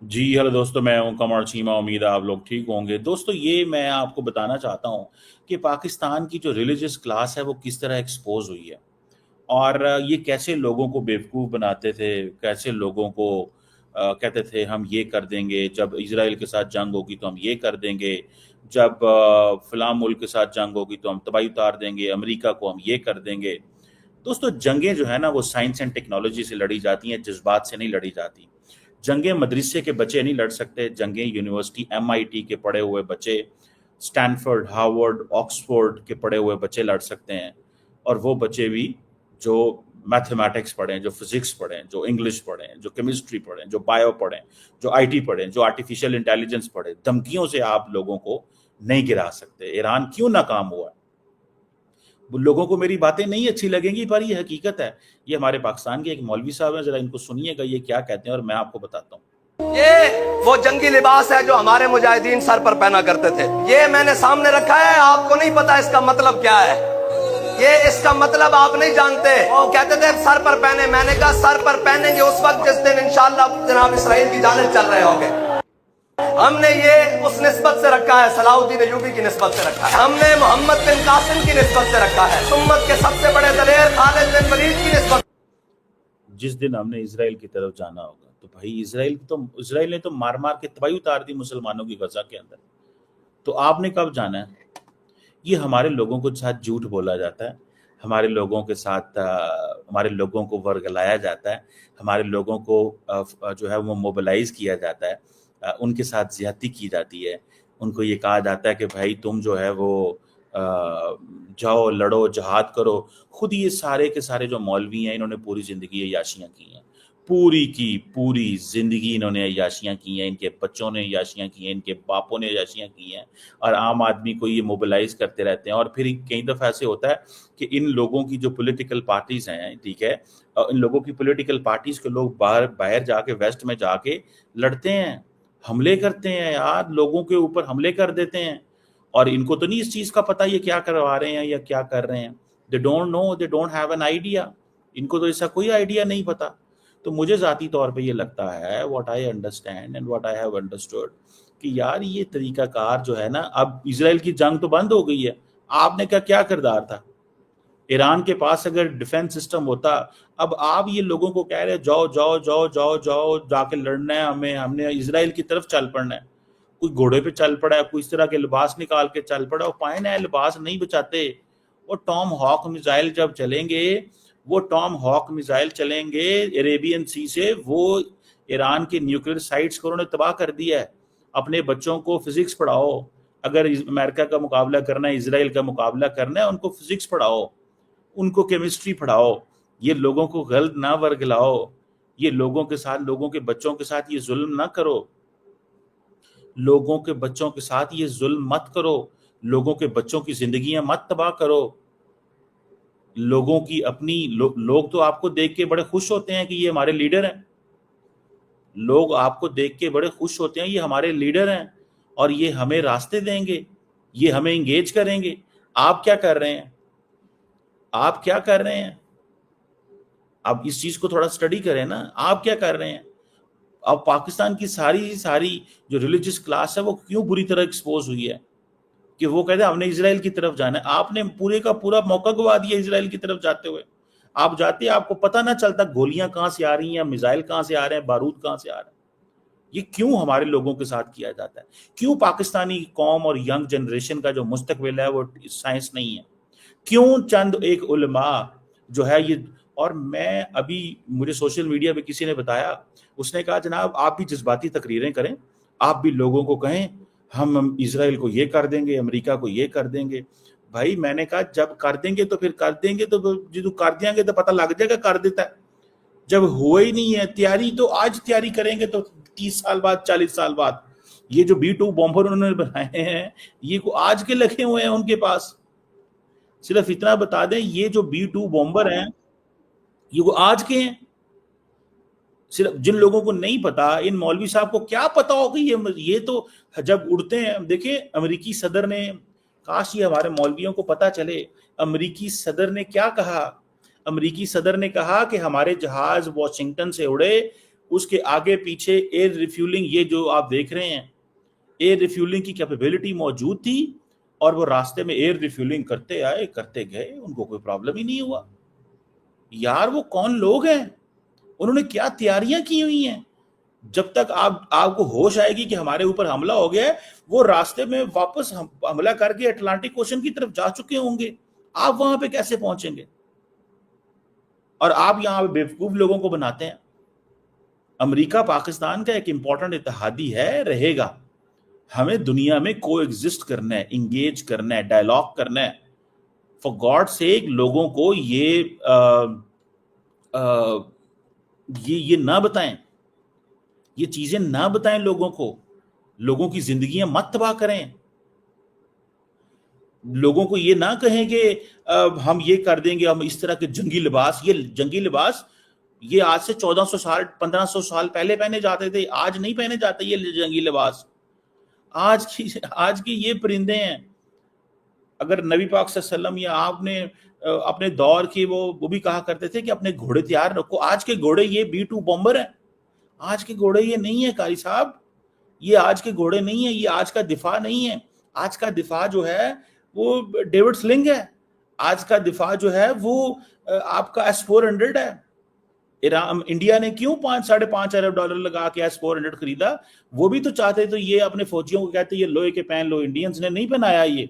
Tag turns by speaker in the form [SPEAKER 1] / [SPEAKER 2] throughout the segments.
[SPEAKER 1] जी hello दोस्तों, मैं हूं कमर चीमा। उम्मीद है आप लोग ठीक होंगे। दोस्तों, ये मैं आपको बताना चाहता हूं कि पाकिस्तान की जो रिलीजियस क्लास है वो किस तरह एक्सपोज हुई है, और ये कैसे लोगों को बेवकूफ़ बनाते थे, कैसे लोगों को कहते थे हम ये कर देंगे, जब इजराइल के साथ जंग होगी तो हम ये कर देंगे, जब फलां मुल्क के साथ जंग होगी तो हम तबाही उतार देंगे, अमेरिका को हम ये कर देंगे। दोस्तों, जंगें जो है ना वो साइंस एंड टेक्नोलॉजी से लड़ी जाती हैं, जज्बात से नहीं लड़ी जाती। जंगें मदरसे के बच्चे नहीं लड़ सकते, जंगें यूनिवर्सिटी एमआईटी के पढ़े हुए बच्चे, स्टैनफोर्ड, हार्वर्ड, ऑक्सफोर्ड के पढ़े हुए बच्चे लड़ सकते हैं। और वो बच्चे भी जो मैथमेटिक्स पढ़ें, जो फिजिक्स पढ़ें, जो इंग्लिश पढ़ें, जो केमिस्ट्री पढ़ें, जो बायो पढ़ें, जो आईटी पढ़ें, जो आर्टिफिशियल इंटेलिजेंस पढ़ें। धमकियों से आप लोगों को नहीं गिरा सकते। ईरान क्यों नाकाम हुआ? लोगों को मेरी बातें नहीं अच्छी लगेंगी, पर ये हकीकत है। ये हमारे पाकिस्तान के एक मौलवी साहब हैं, जरा इनको सुनिएगा ये क्या कहते हैं और मैं आपको बताता हूँ।
[SPEAKER 2] ये वो जंगी लिबास है जो हमारे मुजाहिदीन सर पर पहना करते थे। ये मैंने सामने रखा है, आपको नहीं पता इसका मतलब क्या है। ये इसका मतलब आप नहीं जानते। वो कहते थे सर पर पहने, मैंने कहा सर पर पहनेंगे उस वक्त जिस दिन इंशाअल्लाह जनाब इसराइल की जानिब चल रहे होंगे। हमने ये उस निस्बत से रखा है, सलाहुद्दीन अय्यूबी की निस्बत से रखा है, हमने मोहम्मद बिन कासिम की निस्बत से रखा है, उम्मत के सबसे बड़े दलेर खालिद बिन वलीद की निस्बत।
[SPEAKER 1] जिस दिन हमने इसराइल की तरफ जाना होगा तो भाई इसराइल ने तो मार मार के तबाही उतार दी मुसलमानों की गजा के अंदर। तो आपने कब जाना है? ये हमारे लोगों के साथ झूठ बोला जाता है, हमारे लोगों के साथ हमारे लोगों को वर्गलाया जाता है, हमारे लोगों को जो है वो मोबिलाइज किया जाता है, उनके साथ ज्यादती की जाती है। उनको ये कहा जाता है कि भाई तुम जो है वो अ, जाओ लड़ो जहाद करो। खुद ये सारे के सारे जो मौलवी हैं इन्होंने पूरी ज़िंदगी अय्याशियाँ की हैं, पूरी की पूरी ज़िंदगी इन्होंने अय्याशियाँ की हैं, इनके बच्चों ने अय्याशियाँ की हैं, इनके बापों ने अय्याशियाँ की हैं, और आम आदमी को ये मोबिलाइज करते रहते हैं। और फिर कई दफ़ा ऐसे होता है कि इन लोगों की जो पॉलिटिकल पार्टीज़ हैं, ठीक है, इन लोगों की पॉलिटिकल पार्टीज़ के लोग बाहर बाहर जाके वेस्ट में जाके लड़ते हैं, हमले करते हैं यार, लोगों के ऊपर हमले कर देते हैं। और इनको तो नहीं इस चीज़ का पता ये क्या करवा रहे हैं या क्या कर रहे हैं। They don't know, they don't have an idea. इनको तो ऐसा कोई आइडिया नहीं पता। तो मुझे ज़ाती तौर पे ये लगता है, what I understand and what I have understood, कि यार ये तरीकाकार जो है ना, अब इजराइल की जंग तो बंद हो गई है। आपने का क्या किरदार था? ईरान के पास अगर डिफेंस सिस्टम होता, अब आप ये लोगों को कह रहे हो जाओ जाओ जाओ जाओ जाओ जाके लड़ना है, हमें हमने इजराइल की तरफ चल पड़ना है। कोई घोड़े पे चल पड़ा है, कोई इस तरह के लिबास निकाल के चल पड़ा, वो पाए ना लिबास नहीं बचाते। वो टॉम हॉक मिसाइल जब चलेंगे, वो टॉम हॉक मिसाइल चलेंगे अरेबियन सी से, वो ईरान के न्यूक्लियर साइट्स को उन्होंने तबाह कर दिया है। अपने बच्चों को फिजिक्स पढ़ाओ। अगर अमेरिका का मुकाबला करना है, इसराइल का मुकाबला करना है, उनको फिजिक्स पढ़ाओ, उनको केमिस्ट्री पढ़ाओ। ये लोगों को गलत ना वर्गलाओ। ये लोगों के साथ, लोगों के बच्चों के साथ ये जुल्म ना करो। लोगों के बच्चों के साथ ये जुल्म मत करो। लोगों के बच्चों की जिंदगियां मत तबाह करो। लोगों की अपनी लोग तो आपको देख के बड़े खुश होते हैं कि ये हमारे लीडर हैं। लोग आपको देख के बड़े खुश होते हैं, ये हमारे लीडर हैं और ये हमें रास्ते देंगे, ये हमें इंगेज करेंगे। आप क्या कर रहे हैं? आप क्या कर रहे हैं? आप इस चीज को थोड़ा स्टडी करें ना, आप क्या कर रहे हैं? अब पाकिस्तान की सारी सारी जो रिलीजियस क्लास है वो क्यों बुरी तरह एक्सपोज हुई है कि वो कहते हैं हमने इसराइल की तरफ जाना है। आपने पूरे का पूरा मौका गवा दिया इसराइल की तरफ जाते हुए। आप जाते, आपको पता ना चलता गोलियां कहां से आ रही हैं, मिसाइल कहां से आ रहे हैं, बारूद कहां से आ रहा है। ये क्यों हमारे लोगों के साथ किया जाता है? क्यों पाकिस्तानी कौम और यंग जनरेशन का जो मुस्तकबिल है वो साइंस नहीं है? क्यों चंद एक उलमा जो है ये। और मैं अभी, मुझे सोशल मीडिया पे किसी ने बताया, उसने कहा जनाब आप भी जज्बाती तकरीरें करें, आप भी लोगों को कहें हम इसराइल को ये कर देंगे, अमेरिका को ये कर देंगे। भाई मैंने कहा जब कर देंगे तो फिर कर देंगे, तो जो कर देंगे तो पता लग जाएगा कर देता है। जब हुआ ही नहीं है तैयारी, तो आज तैयारी करेंगे तो 30 साल बाद, 40 साल बाद। ये जो B2 बॉम्बर उन्होंने बनाए हैं, ये को आज के लगे हुए हैं उनके पास। सिर्फ इतना बता दें, ये जो B2 बॉम्बर हैं ये वो आज के हैं। सिर्फ जिन लोगों को नहीं पता, इन मौलवी साहब को क्या पता हो कि ये तो जब उड़ते हैं, देखिए अमेरिकी सदर ने, काश ये हमारे मौलवियों को पता चले, अमेरिकी सदर ने क्या कहा। अमेरिकी सदर ने कहा कि हमारे जहाज वॉशिंगटन से उड़े, اس کے آگے پیچھے ایئر ریفیولنگ، یہ جو آپ دیکھ رہے ہیں ایئر ریفیولنگ کی کیپیبلٹی موجود تھی، اور وہ راستے میں ایئر ریفیولنگ کرتے آئے کرتے گئے، ان کو کوئی پرابلم ہی نہیں ہوا. یار وہ کون لوگ ہیں؟ انہوں نے کیا تیاریاں کی ہوئی ہیں؟ جب تک آپ کو ہوش آئے گی کہ ہمارے اوپر حملہ ہو گیا ہے، وہ راستے میں واپس حملہ کر کے اٹلانٹک اوشن کی طرف جا چکے ہوں گے. آپ وہاں پہ کیسے پہنچیں گے؟ اور آپ یہاں پہ بیوقوف لوگوں کو بناتے ہیں. امریکہ پاکستان کا ایک امپورٹنٹ اتحادی ہے، رہے گا. ہمیں دنیا میں کو ایگزسٹ کرنا ہے، انگیج کرنا ہے، ڈائلاگ کرنا ہے. فار گاڈ سیک لوگوں کو یہ نہ بتائیں، یہ چیزیں نہ بتائیں لوگوں کو. لوگوں کی زندگیاں مت تباہ کریں. لوگوں کو یہ نہ کہیں کہ ہم یہ کر دیں گے، ہم اس طرح کے جنگی لباس، یہ جنگی لباس یہ آج سے 1400 سال 1500 سال پہلے پہنے جاتے تھے، آج نہیں پہنے جاتے یہ جنگی لباس. آج کی یہ پرندے ہیں. اگر نبی پاک صلی اللہ علیہ وسلم یا آپ نے اپنے دور کی وہ بھی کہا کرتے تھے کہ اپنے گھوڑے تیار رکھو. آج کے گھوڑے یہ B-2 بومبر ہیں. آج کے گھوڑے یہ نہیں ہے قاری صاحب، یہ آج کے گھوڑے نہیں ہیں. یہ آج کا دفاع نہیں ہے. آج کا دفاع جو ہے وہ ڈیوڈ سلنگ ہے. آج کا دفاع جو ہے وہ آپ کا S-400 ہے. انڈیا نے کیوں 5.5 ارب ڈالر لگا کے S-400 خریدا؟ وہ بھی تو چاہتے تو یہ اپنے فوجیوں کو کہتے یہ لوہے کے پہن لو. انڈینز نے نہیں پہنایا. یہ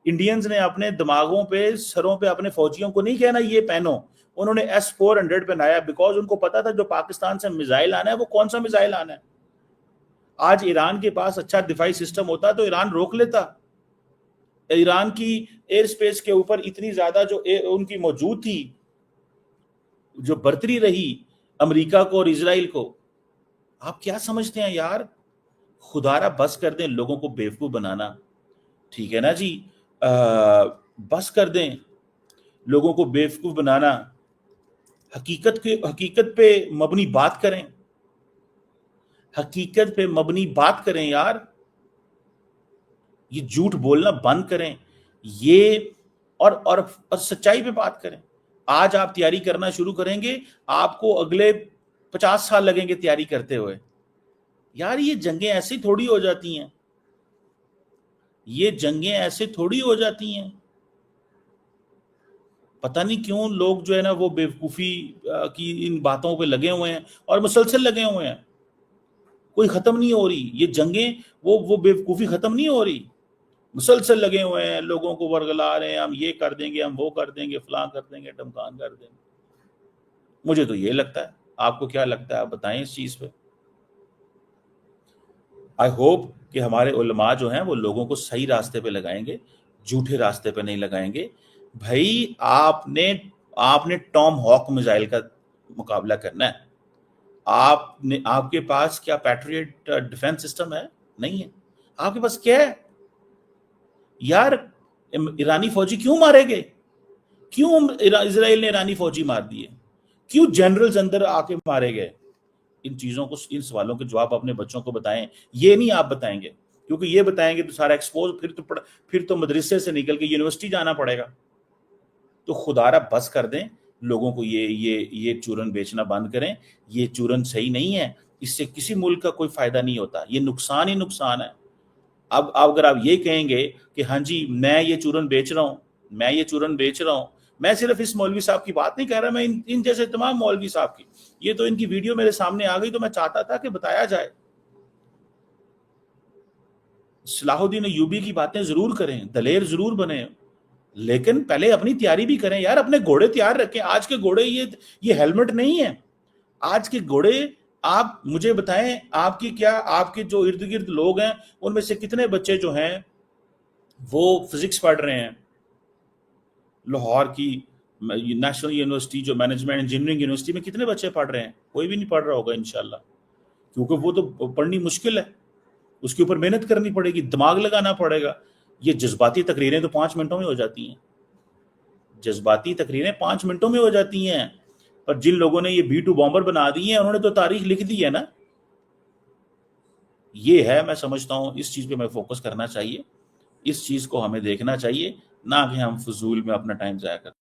[SPEAKER 1] انڈینز نے اپنے دماغوں پہ، سروں پہ اپنے فوجیوں کو نہیں کہنا یہ پہنو. انہوں نے S-400 پہنایا بیکاز ان کو پتا تھا جو پاکستان سے میزائل آنا ہے وہ کون سا میزائل آنا ہے. آج ایران کے پاس اچھا دفاعی سسٹم ہوتا تو ایران روک لیتا. ایران کی ایئر سپیس کے اوپر اتنی زیادہ جو ان کی موجود تھی، جو برتری رہی امریکہ کو اور اسرائیل کو. آپ کیا سمجھتے ہیں یار؟ خدارا بس کر دیں لوگوں کو بیوقوف بنانا. ٹھیک ہے نا جی، بس کر دیں لوگوں کو بیوقوف بنانا. حقیقت پہ مبنی بات کریں. حقیقت پہ مبنی بات کریں یار. یہ جھوٹ بولنا بند کریں. یہ اور سچائی پہ بات کریں. آج آپ تیاری کرنا شروع کریں گے، آپ کو اگلے 50 سال لگیں گے تیاری کرتے ہوئے. یار یہ جنگیں ایسی تھوڑی ہو جاتی ہیں. یہ جنگیں ایسے تھوڑی ہو جاتی ہیں. پتہ نہیں کیوں لوگ جو ہے نا وہ بیوقوفی کی ان باتوں پہ لگے ہوئے ہیں اور مسلسل لگے ہوئے ہیں. کوئی ختم نہیں ہو رہی یہ جنگیں، وہ بیوقوفی ختم نہیں ہو رہی. مسلسل لگے ہوئے ہیں، لوگوں کو ورگلا رہے ہیں، ہم یہ کر دیں گے، ہم وہ کر دیں گے، فلاں کر دیں گے، ڈمکان کر دیں گے. مجھے تو یہ لگتا ہے. آپ کو کیا لگتا ہے؟ آپ بتائیں اس چیز پہ. آئی ہوپ کہ ہمارے علماء جو ہیں وہ لوگوں کو صحیح راستے پہ لگائیں گے، جھوٹے راستے پہ نہیں لگائیں گے. بھائی آپ نے ٹام ہاک میزائل کا مقابلہ کرنا ہے. آپ کے پاس کیا پیٹریٹ ڈیفنس سسٹم ہے؟ نہیں ہے. آپ کے پاس کیا ہے یار؟ ایرانی فوجی کیوں مارے گئے؟ کیوں اسرائیل نے ایرانی فوجی مار دیے؟ کیوں جنرلز اندر آ کے مارے گئے؟ ان چیزوں کو، ان سوالوں کے جواب اپنے بچوں کو بتائیں. یہ نہیں آپ بتائیں گے، کیونکہ یہ بتائیں گے تو سارا ایکسپوز، پھر تو مدرسے سے نکل کے یونیورسٹی جانا پڑے گا. تو خدارا بس کر دیں لوگوں کو. یہ چورن بیچنا بند کریں. یہ چورن صحیح نہیں ہے. اس سے کسی ملک کا کوئی فائدہ نہیں ہوتا. یہ نقصان ہی نقصان ہے. اب اگر آپ یہ کہیں گے کہ ہاں جی میں یہ چورن بیچ رہا ہوں، میں صرف اس مولوی صاحب کی بات نہیں کہہ رہا، میں ان جیسے تمام مولوی صاحب کی. یہ تو ان کی ویڈیو میرے سامنے آ گئی تو میں چاہتا تھا کہ بتایا جائے. صلاح الدین ایوبی کی باتیں ضرور کریں، دلیر ضرور بنیں، لیکن پہلے اپنی تیاری بھی کریں یار. اپنے گھوڑے تیار رکھیں. آج کے گھوڑے یہ ہیلمٹ نہیں ہے. آج کے گھوڑے، آپ مجھے بتائیں آپ کے جو ارد گرد لوگ ہیں ان میں سے کتنے بچے جو ہیں وہ فزکس پڑھ رہے ہیں؟ لاہور کی نیشنل یونیورسٹی جو مینجمنٹ انجینئرنگ یونیورسٹی میں کتنے بچے پڑھ رہے ہیں؟ کوئی بھی نہیں پڑھ رہا ہوگا انشاءاللہ، کیونکہ وہ تو پڑھنی مشکل ہے. اس کے اوپر محنت کرنی پڑے گی، دماغ لگانا پڑے گا. یہ جذباتی تقریریں تو 5 منٹوں میں ہو جاتی ہیں. جذباتی تقریریں 5 منٹوں میں ہو جاتی ہیں. اور جن لوگوں نے یہ B-2 بومبر بنا دی ہیں انہوں نے تو تاریخ لکھ دی ہے نا. یہ ہے، میں سمجھتا ہوں اس چیز پہ میں فوکس کرنا چاہیے. اس چیز کو ہمیں دیکھنا چاہیے، نہ کہ ہم فضول میں اپنا ٹائم ضائع کریں.